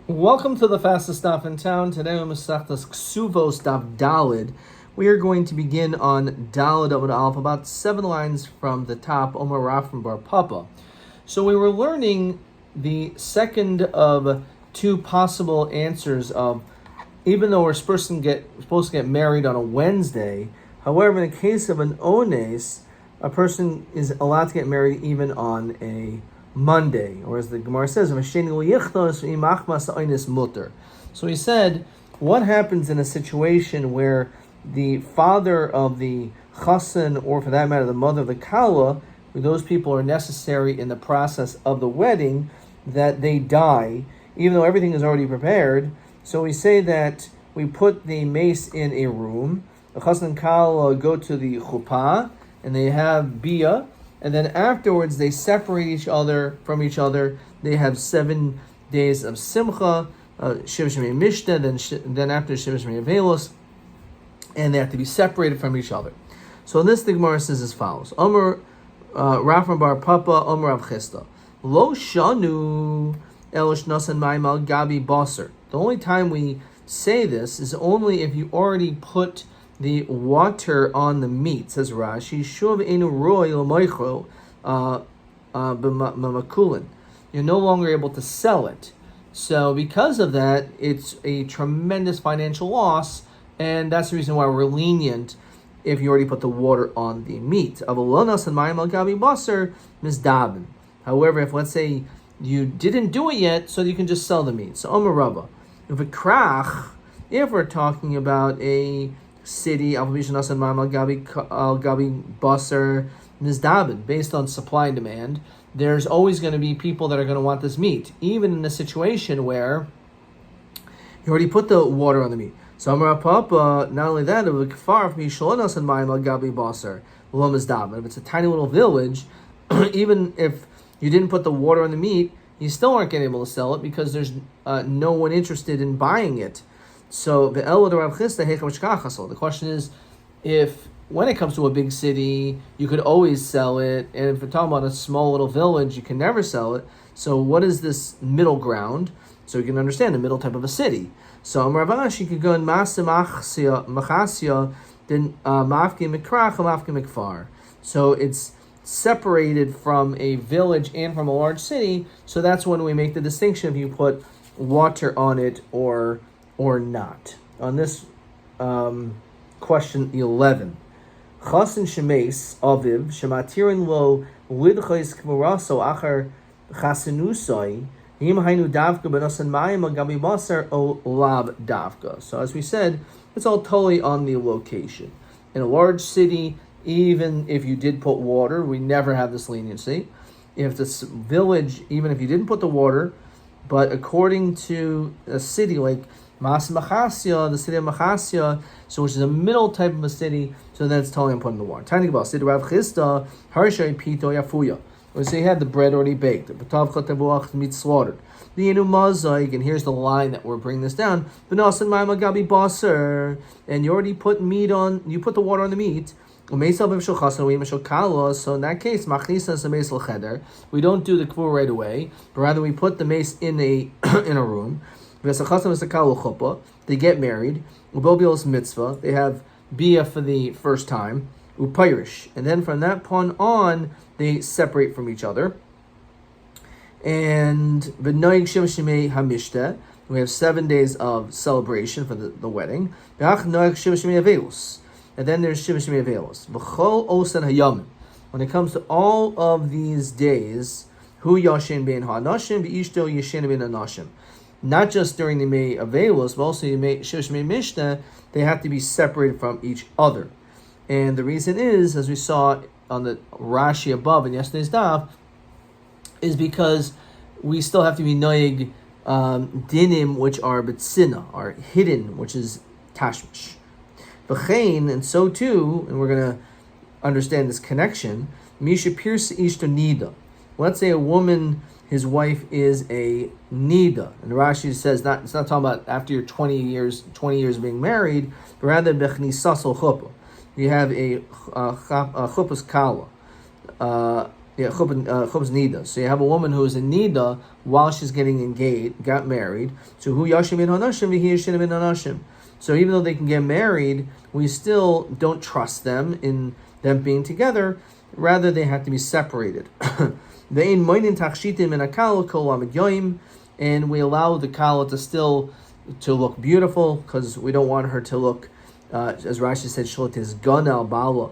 Welcome to the fastest stop in town. Today on Masechtas Ksuvos Daf Dalid. We are going to begin on Dalid Amud Aleph, about 7 lines from the top, Omer Rav from Bar Papa. So we were learning the second of two possible answers of, even though we're supposed to get married on a Wednesday, however, in the case of an Ones, a person is allowed to get married even on a Monday, or as the Gemara says, so he said, what happens in a situation where the father of the chassan, or for that matter, the mother of the kala, those people are necessary in the process of the wedding, that they die, even though everything is already prepared. So we say that we put the mace in a room, the chassan and kala go to the chuppah, and they have bia, and then afterwards they separate each other from each other. They have 7 days of simcha, shiv shemei mishta, then after shiv shemei avelos, and they have to be separated from each other. So in this, the Gemara says as follows: Omer Rav Bar Papa, Omer Rav Chista, Lo shanu elosh nasan ma'im al gabi baser. The only time we say this is only if you already put the water on the meat, says Rashi. Shuv enu roy l'moicho b'makulin. You're no longer able to sell it. So because of that, it's a tremendous financial loss, and that's the reason why we're lenient if you already put the water on the meat. However, if let's say you didn't do it yet, so you can just sell the meat. So Omer Rabba, if we're talking about a city, based on supply and demand, there's always going to be people that are going to want this meat, even in a situation where you already put the water on the meat. So Papa, not only that, if it's a tiny little village, even if you didn't put the water on the meat, you still aren't getting able to sell it because there's no one interested in buying it. So the question is, if when it comes to a big city, you could always sell it, and if we're talking about a small little village, you can never sell it. So what is this middle ground? So you can understand the middle type of a city. So Ravashi could go in Machasya, then Mafki Mikrach, Mafki Mikfar. So it's separated from a village and from a large city. So that's when we make the distinction if you put water on it or not. On this question 11, Chasin Shemes Aviv Shematirin Lo Lidchais Kmuraso Achar Chasinusoi Yim Hainu Davka Benosan Mayim Agabi Basar O Lab Davka. So as we said, it's all totally on the location. In a large city, even if you did put water, we never have this leniency. If this village, even if you didn't put the water, but according to a city like Mas Machasya, the city of Machasya, so which is a middle type of a city, so then it's totally important in the water. Tiny about city Rav Chista, Harshay Pito Yafuya. So you had the bread already baked, the Patav Chatavuach meat slaughtered. The Inu Mazaik, and here's the line that we're bringing this down. B'nasan Ma'im Gabi Baser, and you already put meat on, you put the water on the meat. So in that case, we don't do the kvur right away, but rather we put the mace in a in a room. They get married. Mitzvah. They have bia for the first time. Upirish, and then from that point on, they separate from each other. And v'noig shivashimei hamishta. We have 7 days of celebration for the wedding. And then there's Shiva Shemei Avelos. V'chol osan hayamin. When it comes to all of these days, hu yashin bein ha'anashim v'ishto yashin bein anashim. Not just during the May Avelos, but also the Shiva Shemei Mishnah, they have to be separated from each other. And the reason is, as we saw on the Rashi above in yesterday's daf, is because we still have to be noig dinim, which are betzina, are hidden, which is tashmish. And so too, and we're going to understand this connection, Misha Pierce Ishto Nida. Let's say a woman, his wife is a Nida. And Rashi says, it's not talking about after your 20 years being married, but rather Bechnisasol Chuppah. You have a Chuppah's Kala. Yeah, chub's nida. So you have a woman who is in nida while she's getting got married. So hu yashim in hanashim v'hi yashin in hanashim. So even though they can get married, we still don't trust them in them being together. Rather, they have to be separated. And we allow the kala to still to look beautiful because we don't want her to look, as Rashi said, shlot is gun al bala.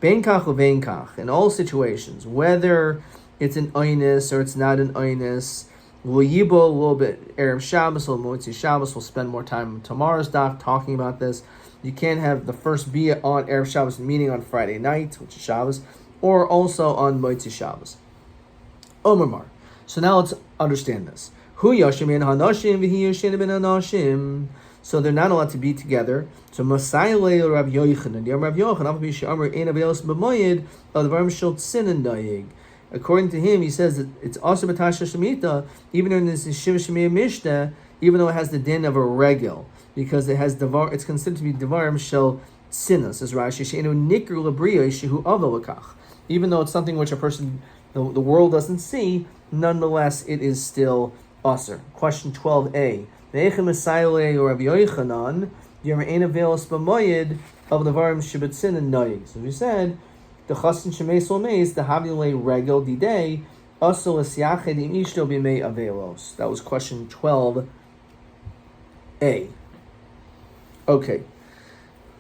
Beinkach uveinkach, in all situations, whether it's an oinus or it's not an oinus, Yibo a little bit Erev Shabbos or Moitzi Shabbos. We'll spend more time tomorrow's daf talking about this. You can't have the first bia on Erev Shabbos, meaning on Friday night, which is Shabbos, or also on Moitzi Shabbos. Omar. So now let's understand this. Hu yashim ben hanashim v'hi yashin ben hanashim. So they're not allowed to be together. So Masayile Rabbi Yochanan, Rabbi Yochanan, Amar ein avelos b'moyed of the varm shel sin and dayig. According to him, he says that it's also Batasha Shemitah, even in this Shiva Shemiyah Mishnah, even though it has the din of a regel, because it has Devar, it's considered to be Devarim Shel Sinas, as Rashi, She'enu Nikru Labriya Shehu Avalakach. Even though it's something which a person, the world doesn't see, nonetheless, it is still Aser. Question 12a. Ve'echem Esayle or Rabbi Yochanan, Yom Ein Avelos B'moyed of Devarim Shibat Sin and Noyig. So we said, the chasin shemeisol meis the havile regel didei also esyached im ishto b'mei avelos. That was question 12a. Okay,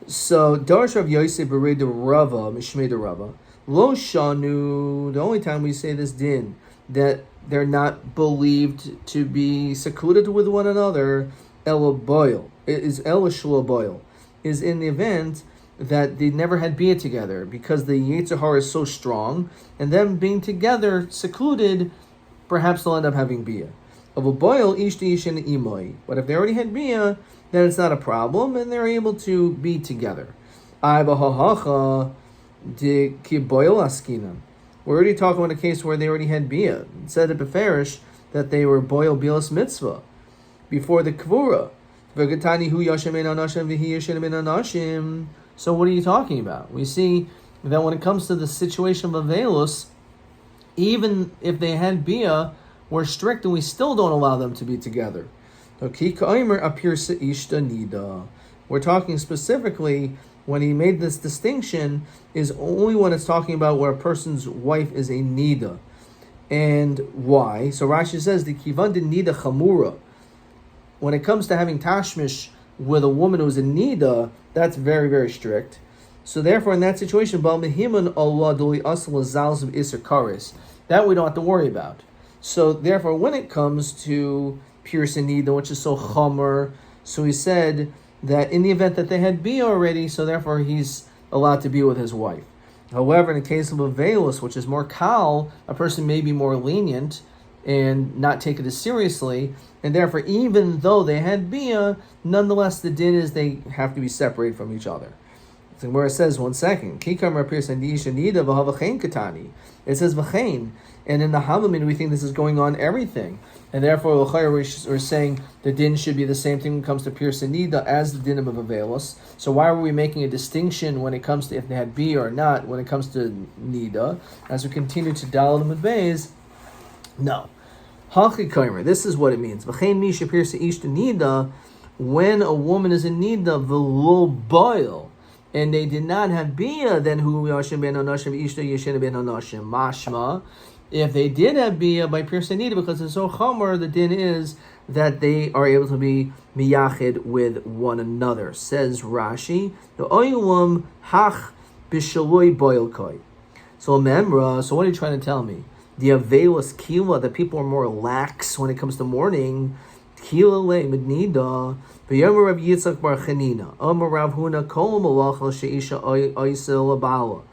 so Darsh Rav Yosef Bered the Rava Mishmei the Rava Lo Shanu. The only time we say this din that they're not believed to be secluded with one another, Ela Boil is Ela Shula Boil is in the event that they never had bia together because the Yetzer Hara is so strong, and them being together, secluded, perhaps they'll end up having bia. Of a boil, ishti ishin imoy. But if they already had bia, then it's not a problem, and they're able to be together. We're already talking about a case where they already had bia. It said at Beferish that they were boil bilas mitzvah before the kvura. So what are you talking about? We see that when it comes to the situation of Avelus, even if they had bia, we're strict and we still don't allow them to be together. We're talking specifically, when he made this distinction, is only when it's talking about where a person's wife is a nida. And why? So Rashi says, the kivan de nida chamura. When it comes to having tashmish with a woman who's a nida, that's very, very strict. So therefore, in that situation, that we don't have to worry about. So therefore, when it comes to pierce and nida, which is so chomer, so he said that in the event that they had bia already, so therefore he's allowed to be with his wife. However, in the case of a veilus, which is more kal, a person may be more lenient and not take it as seriously, and therefore, even though they had bia, nonetheless, the din is they have to be separated from each other. So where it says, 1 second, it says v'chein, and in the Havamin we think this is going on everything, and therefore we're saying the din should be the same thing when it comes to Pirsa Nida as the din of Avelos. So why are we making a distinction when it comes to if they had bia or not when it comes to Nida? As we continue to Dalet and Beis, no. This is what it means. When a woman is in nida, v'lo boil, and they did not have bia, then hu yashin ben hanashim ishta yashin ben hanashim. Mashma, if they did have bia by piercing nida, because it's so chomer, the din is that they are able to be miyachid with one another. Says Rashi, the oilam hach b'shaloi boil koi. So memra. So what are you trying to tell me? The Avelos Kila, that people are more lax when it comes to mourning. Kila le mednida. V'yomer Rav Yitzchak bar Chanina. Omer Rav Huna kol malachos sheisha oisel labala.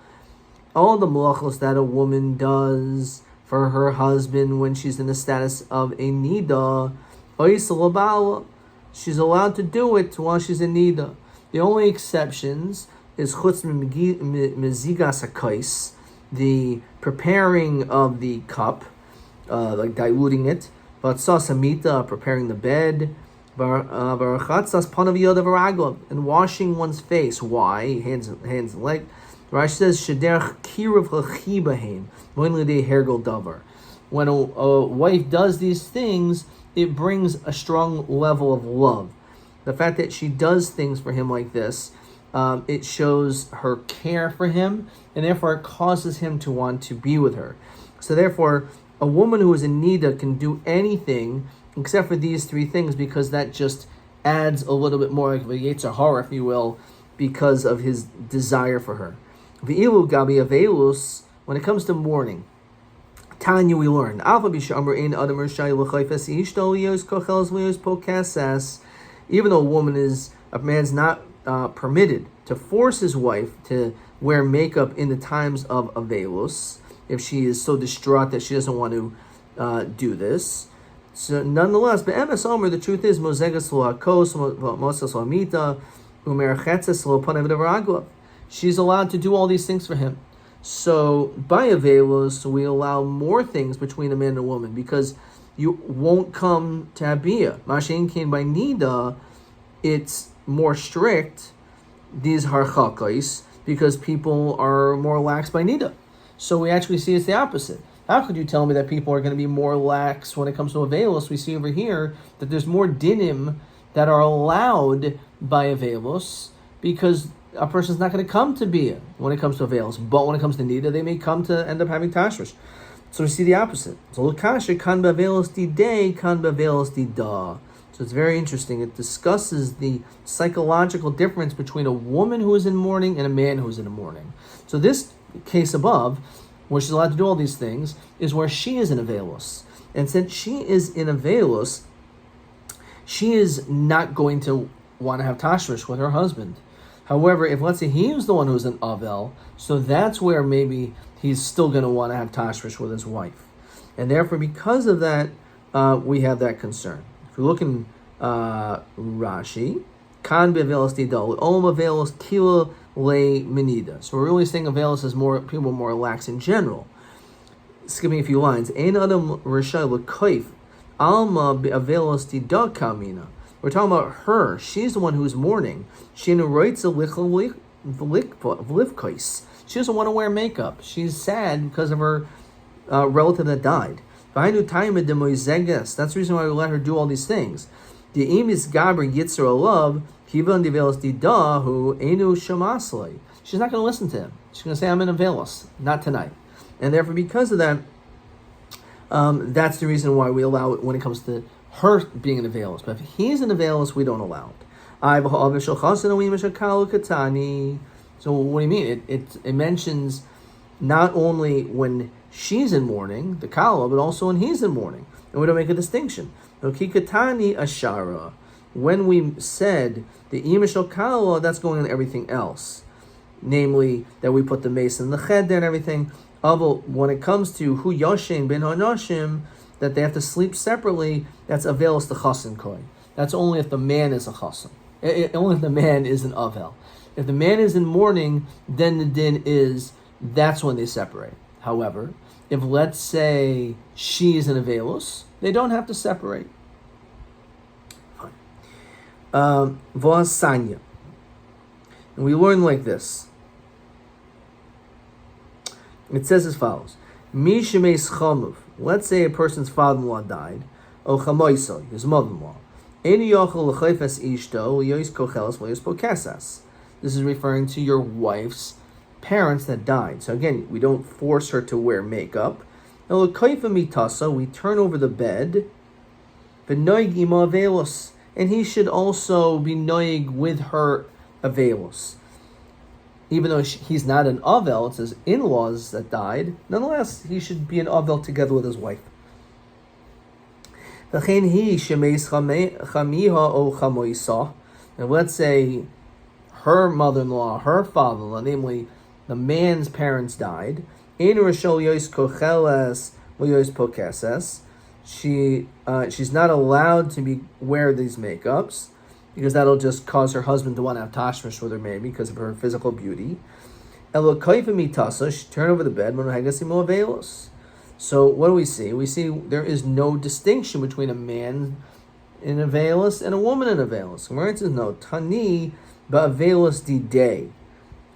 All the malachos that a woman does for her husband when she's in the status of a nida, oisel labala, she's allowed to do it while she's in nida. The only exceptions is chutz mezigas hakais, the preparing of the cup, like diluting it, samita, preparing the bed, and washing one's face. Why? Hands and leg. Rashi says, Shederch kirav lachibahen, moin lidei hergel davar. When a wife does these things, it brings a strong level of love. The fact that she does things for him like this, it shows her care for him, and therefore it causes him to want to be with her. So therefore, a woman who is in nida can do anything except for these three things, because that just adds a little bit more like a yetzer hara, if you will, because of his desire for her. V'ilu gabi avelus, when it comes to mourning, Tanya, we learn, even though a man's not permitted to force his wife to wear makeup in the times of avelus, if she is so distraught that she doesn't want to do this. So nonetheless, be'emes omer, the truth is, mozegas lo hakos, mosas lo amita, umerchetzes lo panav devaraglav. She's allowed to do all these things for him. So by avelus, we allow more things between a man and a woman, because you won't come to abiyah. Mashen came by nida, it's more strict, these harchakais, because people are more lax by nida. So we actually see it's the opposite. How could you tell me that people are going to be more lax when it comes to avelus? We see over here that there's more dinim that are allowed by avelus, because a person's not going to come to bia when it comes to avelus, but when it comes to nida, they may come to end up having tashrish. So we see the opposite. So l'kasha kan b'avelus di day, kan b'avelus di da. So it's very interesting. It discusses the psychological difference between a woman who is in mourning and a man who is in mourning. So this case above, where she's allowed to do all these things, is where she is in avelus. And since she is in avelus, she is not going to want to have tashrish with her husband. However, if let's say he was the one who's an avel, so that's where maybe he's still going to want to have tashrish with his wife. And therefore, because of that, we have that concern. If you look in Rashi, kan bevelos didol, olam avelos kila le menida. So we're really saying avelos is more, people more lax in general. Skipping a few lines. Ein adam rishai l'koif, alma bevelos dida kamina. We're talking about her. She's the one who's mourning. She doesn't want to wear makeup. She's sad because of her relative that died. That's the reason why we let her do all these things. She's not going to listen to him. She's going to say, I'm in a velos, not tonight. And therefore, because of that, that's the reason why we allow it when it comes to her being in a velos. But if he's in a velos, we don't allow it. So what do you mean? It mentions not only when she's in mourning, the kala, but also when he's in mourning. And we don't make a distinction. Kikatani ashara. When we said the imashal kala, that's going on everything else. Namely, that we put the mace in the cheder and everything. When it comes to hu yoshin ben hanashim, that they have to sleep separately, that's avelos the chasen koi. That's only if the man is a chasen. Only if the man is an avel. If the man is in mourning, then the din is, that's when they separate. However, if let's say she is an avelos, they don't have to separate. V'asanya. And we learn like this. It says as follows. Mi shemeis chamuv. Let's say a person's father-in-law died. O chamoisoi, his mother-in-law. This is referring to your wife's parents that died. So again, we don't force her to wear makeup. We turn over the bed. And he should also be noig with her avelos. Even though he's not an avel, it says in-laws that died. Nonetheless, he should be an avel together with his wife. And let's say her mother-in-law, her father-in-law, namely the man's parents died. She's not allowed to wear these makeups, because that'll just cause her husband to want to have tashmish with her maybe because of her physical beauty. She turned over the bed. So what do we see? We see there is no distinction between a man in a veilus and a woman in a veilus. Where it says no, tani ba'veilus di day.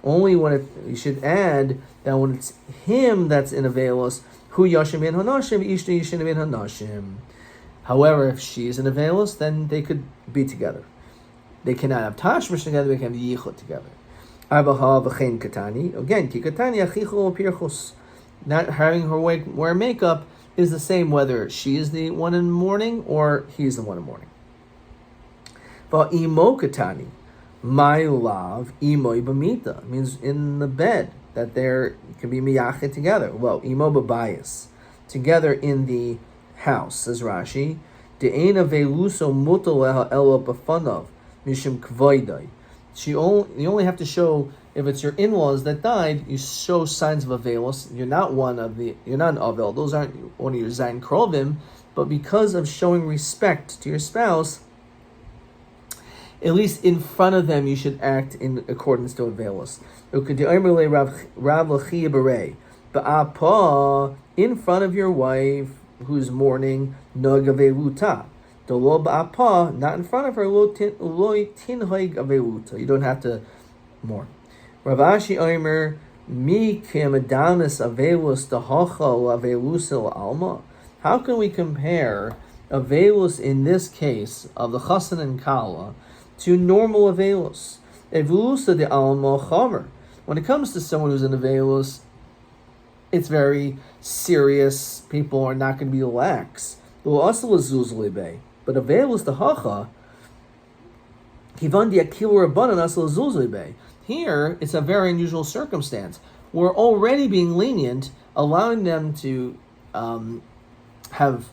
Only when you should add that when it's him that's in Avelos, hu yashim ben hanashim, ishta yishin ben hanashim. However, if she's in Avelos, then they could be together. They cannot have tashmish together, they can have yichud together. Abaha v'chein katani. Again, ki katani achichu pirchus. Not having her wear makeup is the same whether she is the one in the morning or he's the one in the morning. Va'imo katani. My love, imoi b'mita, means in the bed, that there can be miyachet together. Well, imo b'bayis, together in the house, says Rashi. De'ena veluso mutaleha elo b'fanav, mishim kvoidai. You only have to show, if it's your in-laws that died, you show signs of avelos. You're not an avel. Those aren't one of your zayin krovim, but because of showing respect to your spouse, at least in front of them, you should act in accordance to avelos. In front of your wife who's mourning, not in front of her, you don't have to mourn. Rav Ashi Omer, mi kemadanis avelus dahacha avelus alma. How can we compare avelus in this case of the chassan and kala to normal avelus? Evusa de alma chamer. When it comes to someone who's in avelus, it's very serious. People are not going to be lax. But avelus dahacha, kivan diakil rabbanan asal zuzli. Here, it's a very unusual circumstance. We're already being lenient, allowing them to have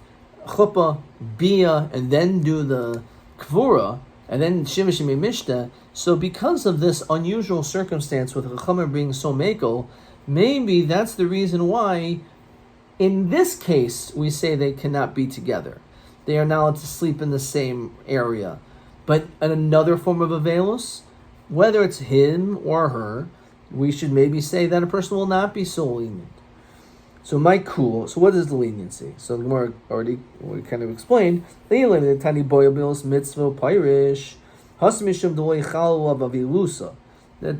chuppah, bia, and then do the kvura, and then shiva shemi mishta. So because of this unusual circumstance with the chamer being so makel, maybe that's the reason why, in this case, we say they cannot be together. They are not allowed to sleep in the same area. But in another form of avelus, whether it's him or her, we should maybe say that a person will not be so lenient. So my cool. So what is the leniency? So the Gemara already we kind of explained. The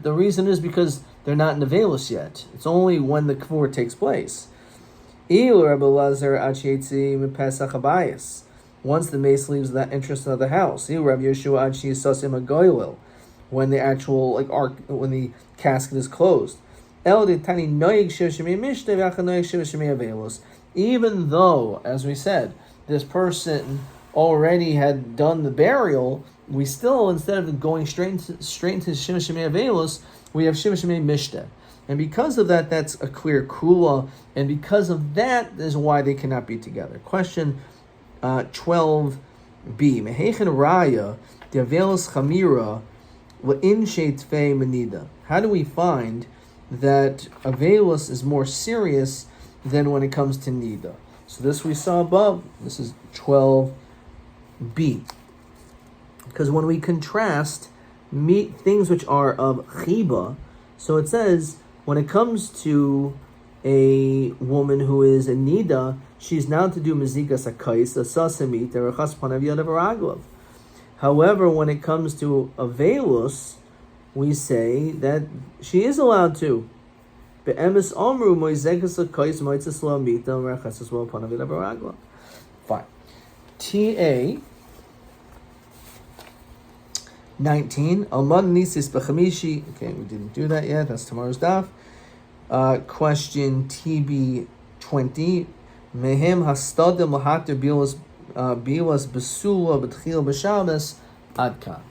reason is because they're not in avelus yet. It's only when the kavur takes place. Once the mace leaves that interest of the house. When the actual when the casket is closed. Even though, as we said, this person already had done the burial, we still, instead of going straight to Shema Shemei Avelos, we have Shema Shemei Mishta. And because of that, that's a clear kula, and because of that is why they cannot be together. Question 12b. Mehechen Raya, the Avelos Chamira, how do we find that avelus is more serious than when it comes to nida? So this we saw above. This is 12b. Because when we contrast things which are of chiba, so it says when it comes to a woman who is a nida, she's now to do mezikas akais, a sasamit, or a chaspanav yadav araglav. However, when it comes to avelus, we say that she is allowed to. Fine. TA 19. Alman nisis b'chamishi. Okay, we didn't do that yet. That's tomorrow's daf. Question TB 20. Mehem hastadim lahater bilas besula b'tchil b'shabbos adka.